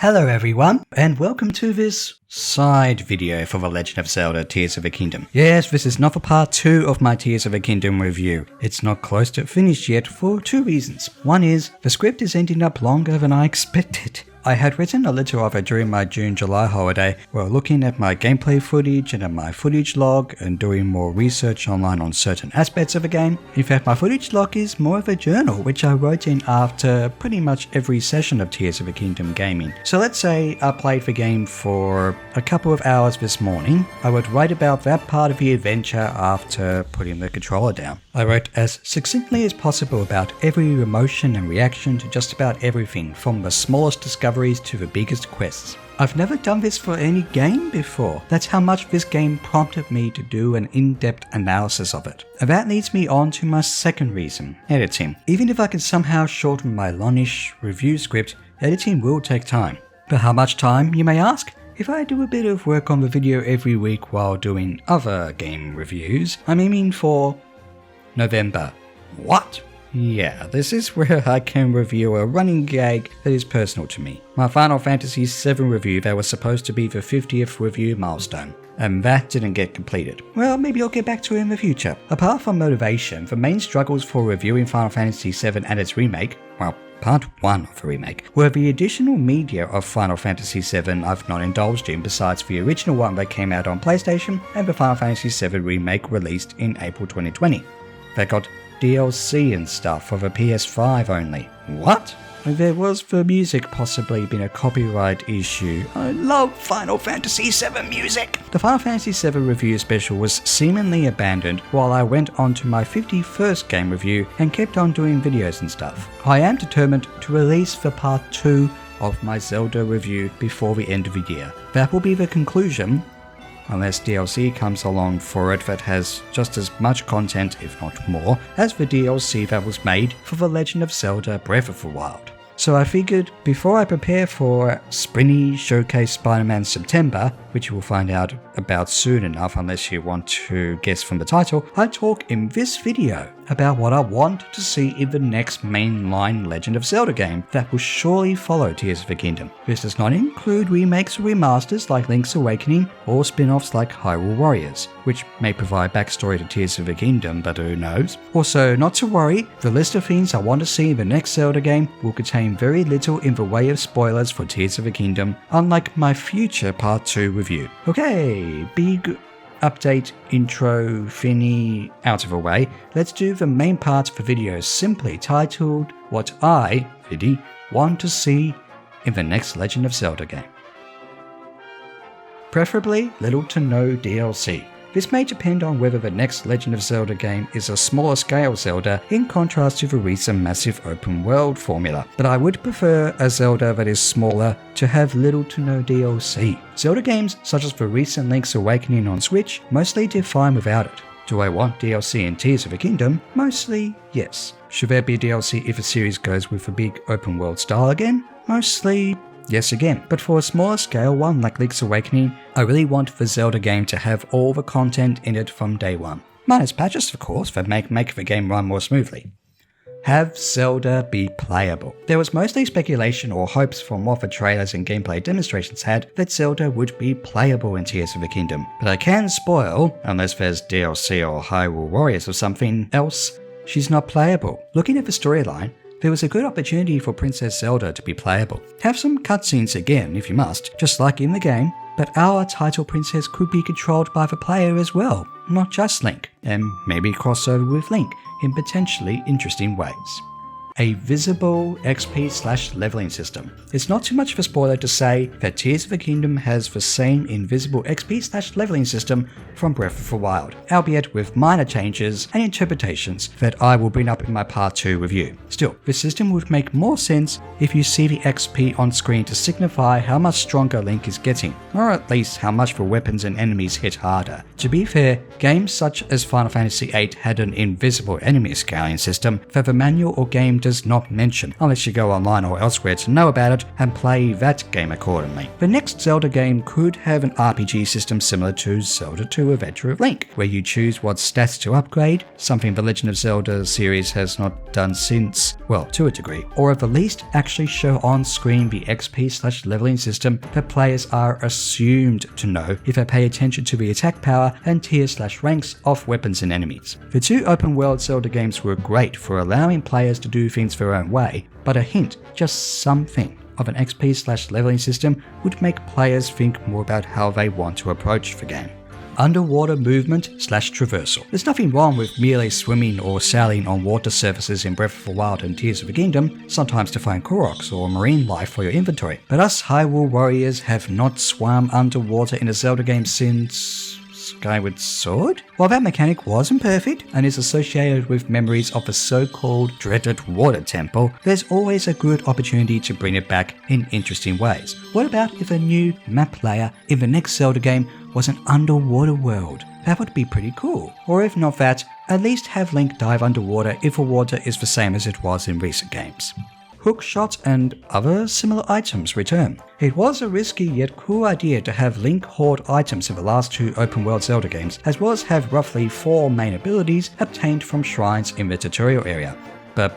Hello everyone, and welcome to this side video for The Legend of Zelda Tears of the Kingdom. Yes, this is not the part 2 of my Tears of the Kingdom review. It's not close to finished yet for two reasons. One is, the script is ending up longer than I expected. I had written a little of it during my June-July holiday while looking at my gameplay footage and at my footage log and doing more research online on certain aspects of the game. In fact, my footage log is more of a journal which I wrote in after pretty much every session of Tears of the Kingdom gaming. So let's say I played the game for a couple of hours this morning. I would write about that part of the adventure after putting the controller down. I wrote as succinctly as possible about every emotion and reaction to just about everything, from the smallest discoveries to the biggest quests. I've never done this for any game before. That's how much this game prompted me to do an in-depth analysis of it. And that leads me on to my second reason, editing. Even if I can somehow shorten my longish review script, editing will take time. But how much time, you may ask? If I do a bit of work on the video every week while doing other game reviews, I'm aiming for November. What? Yeah, this is where I can review a running gag that is personal to me. My Final Fantasy VII review that was supposed to be the 50th review milestone, and that didn't get completed. Well, maybe I'll get back to it in the future. Apart from motivation, the main struggles for reviewing Final Fantasy VII and its remake, well, Part 1 of the remake, were the additional media of Final Fantasy VII I've not indulged in besides the original one that came out on PlayStation and the Final Fantasy VII remake released in April 2020. That got DLC and stuff for the PS5 only. What? There was the music possibly been a copyright issue. I love Final Fantasy VII music! The Final Fantasy VII review special was seemingly abandoned while I went on to my 51st game review and kept on doing videos and stuff. I am determined to release the part 2 of my Zelda review before the end of the year. That will be the conclusion, unless DLC comes along for it that has just as much content, if not more, as the DLC that was made for The Legend of Zelda Breath of the Wild. So I figured before I prepare for Springy Showcase Spiderman September, which you will find out about soon enough unless you want to guess from the title, I'd talk in this video about what I want to see in the next mainline Legend of Zelda game that will surely follow Tears of the Kingdom. This does not include remakes or remasters like Link's Awakening or spin-offs like Hyrule Warriors, which may provide backstory to Tears of the Kingdom, but who knows. Also, not to worry, the list of things I want to see in the next Zelda game will contain very little in the way of spoilers for Tears of the Kingdom, unlike my future Part 2 review. Okay, big update, intro, thingy out of the way, let's do the main part of the video simply titled What I, Viddy, want to see in the next Legend of Zelda game. Preferably little to no DLC. This may depend on whether the next Legend of Zelda game is a smaller scale Zelda in contrast to the recent massive open world formula, but I would prefer a Zelda that is smaller to have little to no DLC. Zelda games such as the recent Link's Awakening on Switch mostly did fine without it. Do I want DLC in Tears of the Kingdom? Mostly yes. Should there be DLC if a series goes with a big open world style again? Mostly yes again, but for a smaller scale one like Link's Awakening, I really want the Zelda game to have all the content in it from day one. Minus patches of course that make the game run more smoothly. Have Zelda be playable. There was mostly speculation or hopes from what the trailers and gameplay demonstrations had that Zelda would be playable in Tears of the Kingdom, but I can spoil, unless there's DLC or Hyrule Warriors or something else, she's not playable. Looking at the storyline, there was a good opportunity for Princess Zelda to be playable. Have some cutscenes again if you must, just like in the game, but our title princess could be controlled by the player as well, not just Link, and maybe crossover with Link in potentially interesting ways. A visible XP/leveling system. It's not too much of a spoiler to say that Tears of the Kingdom has the same invisible XP/leveling system from Breath of the Wild, albeit with minor changes and interpretations that I will bring up in my Part 2 review. Still, the system would make more sense if you see the XP on screen to signify how much stronger Link is getting, or at least how much the weapons and enemies hit harder. To be fair, games such as Final Fantasy VIII had an invisible enemy scaling system that the manual or game does does not mention, unless you go online or elsewhere to know about it and play that game accordingly. The next Zelda game could have an RPG system similar to Zelda 2: Adventure of Link, where you choose what stats to upgrade, something the Legend of Zelda series has not done since, well, to a degree, or at the least actually show on screen the XP/leveling system that players are assumed to know if they pay attention to the attack power and tier/ranks of weapons and enemies. The two open world Zelda games were great for allowing players to do things their own way, but a hint, just something, of an XP/leveling system would make players think more about how they want to approach the game. Underwater movement/traversal. There's nothing wrong with merely swimming or sailing on water surfaces in Breath of the Wild and Tears of the Kingdom, sometimes to find Koroks or marine life for your inventory. But us Hyrule warriors have not swum underwater in a Zelda game since Skyward Sword? While that mechanic wasn't perfect and is associated with memories of the so-called dreaded water temple, there's always a good opportunity to bring it back in interesting ways. What about if a new map layer in the next Zelda game was an underwater world? That would be pretty cool. Or if not that, at least have Link dive underwater if the water is the same as it was in recent games. Hookshot and other similar items return. It was a risky yet cool idea to have Link hoard items in the last two open world Zelda games, as well as have roughly 4 main abilities obtained from shrines in the tutorial area. But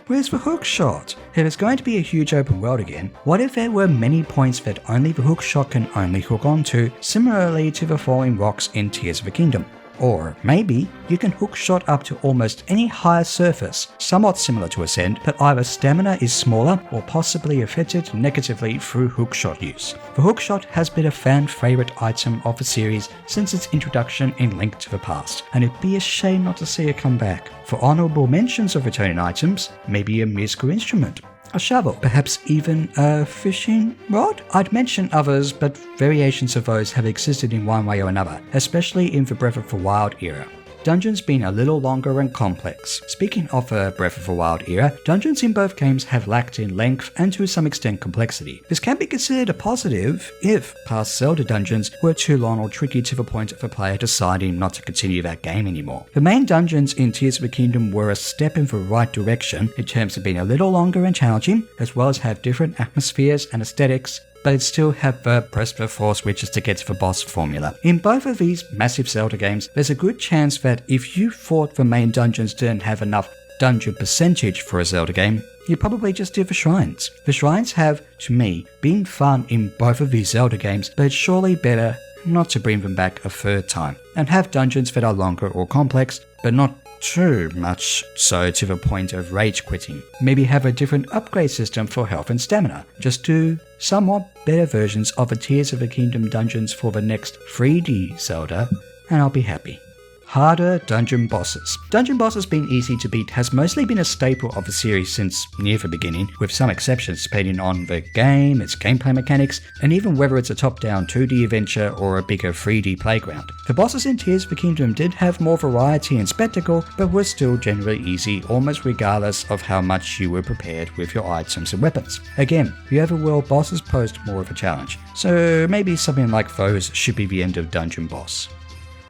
where's the hookshot? If it's going to be a huge open world again, what if there were many points that only the hookshot can only hook onto, similarly to the falling rocks in Tears of the Kingdom? Or maybe you can hookshot up to almost any higher surface, somewhat similar to Ascend, but either stamina is smaller or possibly affected negatively through hookshot use. The hookshot has been a fan favourite item of the series since its introduction in Link to the Past, and it'd be a shame not to see it come back. For honourable mentions of returning items, maybe a musical instrument, a shovel, perhaps even a fishing rod? I'd mention others, but variations of those have existed in one way or another, especially in the Breath of the Wild era. Dungeons being a little longer and complex. Speaking of the Breath of the Wild era, dungeons in both games have lacked in length and to some extent complexity. This can be considered a positive if past Zelda dungeons were too long or tricky to the point of the player deciding not to continue that game anymore. The main dungeons in Tears of the Kingdom were a step in the right direction in terms of being a little longer and challenging, as well as have different atmospheres and aesthetics, but it still have the press the 4 switches to get to the boss formula. In both of these massive Zelda games, there's a good chance that if you thought the main dungeons didn't have enough dungeon percentage for a Zelda game, you probably just did the shrines. The shrines have, to me, been fun in both of these Zelda games, but it's surely better not to bring them back a third time, and have dungeons that are longer or complex, but not too much so to the point of rage quitting. Maybe have a different upgrade system for health and stamina. Just do somewhat better versions of the Tears of the Kingdom dungeons for the next 3D Zelda, and I'll be happy. Harder dungeon bosses. Dungeon bosses being easy to beat has mostly been a staple of the series since near the beginning, with some exceptions depending on the game, its gameplay mechanics, and even whether it's a top-down 2D adventure or a bigger 3D playground. The bosses in Tears of the Kingdom did have more variety and spectacle, but were still generally easy almost regardless of how much you were prepared with your items and weapons. Again, the overworld bosses posed more of a challenge, so maybe something like those should be the end of dungeon boss.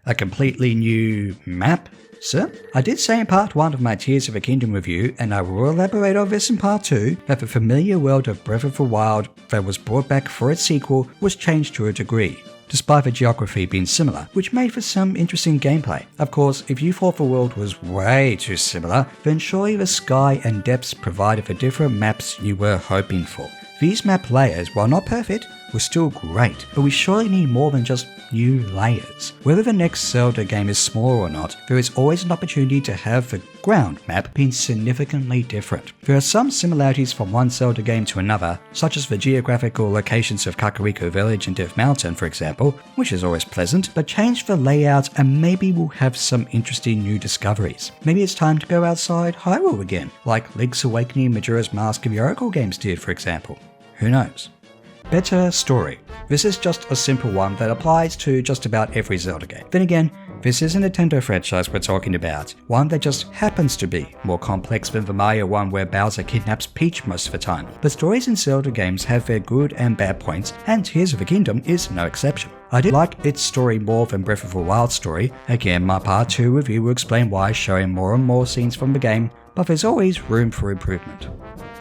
A completely new map? Sir? I did say in part 1 of my Tears of the Kingdom review, and I will elaborate on this in part 2, that the familiar world of Breath of the Wild that was brought back for its sequel was changed to a degree, despite the geography being similar, which made for some interesting gameplay. Of course, if you thought the world was way too similar, then surely the sky and depths provided the different maps you were hoping for. These map layers, while not perfect, were still great, but we surely need more than just new layers. Whether the next Zelda game is small or not, there is always an opportunity to have the ground map being significantly different. There are some similarities from one Zelda game to another, such as the geographical locations of Kakariko Village and Death Mountain, for example, which is always pleasant, but change the layout and maybe we'll have some interesting new discoveries. Maybe it's time to go outside Hyrule again, like Link's Awakening Majora's Mask of the Oracle games did, for example. Who knows? Better story. This is just a simple one that applies to just about every Zelda game. Then again, this is a Nintendo franchise we're talking about, one that just happens to be more complex than the Mario one where Bowser kidnaps Peach most of the time. But stories in Zelda games have their good and bad points, and Tears of the Kingdom is no exception. I did like its story more than Breath of the Wild's story. Again, my part 2 review will explain why, showing more and more scenes from the game, but there's always room for improvement.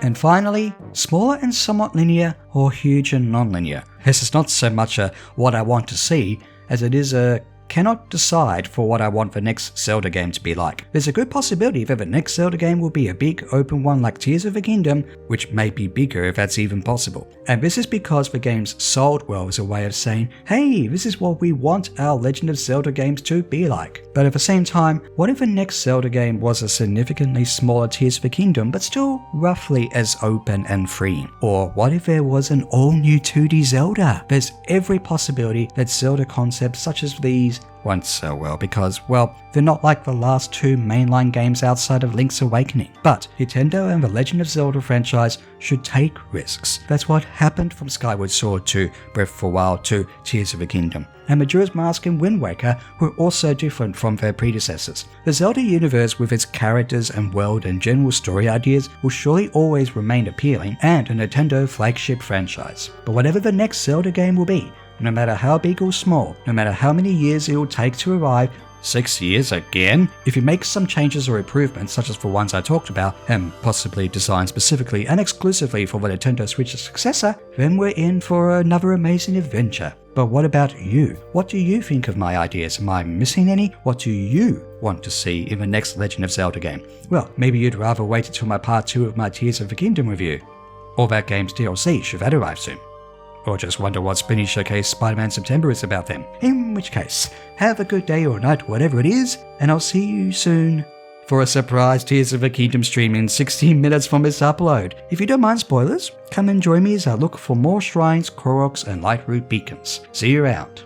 And finally, smaller and somewhat linear, or huge and non-linear. This is not so much a what I want to see as it is a cannot decide for what I want the next Zelda game to be like. There's a good possibility that the next Zelda game will be a big open one like Tears of the Kingdom, which may be bigger if that's even possible. And this is because the game's sold well as a way of saying, hey, this is what we want our Legend of Zelda games to be like. But at the same time, what if the next Zelda game was a significantly smaller Tears of the Kingdom, but still roughly as open and freeing? Or what if there was an all-new 2D Zelda? There's every possibility that Zelda concepts such as these won't sell well because, well, they're not like the last two mainline games outside of Link's Awakening. But Nintendo and the Legend of Zelda franchise should take risks. That's what happened from Skyward Sword to Breath of the Wild to Tears of the Kingdom. And Majora's Mask and Wind Waker were also different from their predecessors. The Zelda universe with its characters and world and general story ideas will surely always remain appealing and a Nintendo flagship franchise. But whatever the next Zelda game will be, no matter how big or small, no matter how many years it will take to arrive, 6 years again? If you make some changes or improvements, such as the ones I talked about, and possibly designed specifically and exclusively for the Nintendo Switch's successor, then we're in for another amazing adventure. But what about you? What do you think of my ideas? Am I missing any? What do you want to see in the next Legend of Zelda game? Well, maybe you'd rather wait until my part 2 of my Tears of the Kingdom review. Or that game's DLC, should that arrive soon. Or just wonder what Springy Showcase Spiderman September is about then. In which case, have a good day or night, whatever it is, and I'll see you soon for a surprise Tears of the Kingdom stream in 16 minutes from its upload. If you don't mind spoilers, come and join me as I look for more shrines, Koroks, and Lightroot beacons. See you around.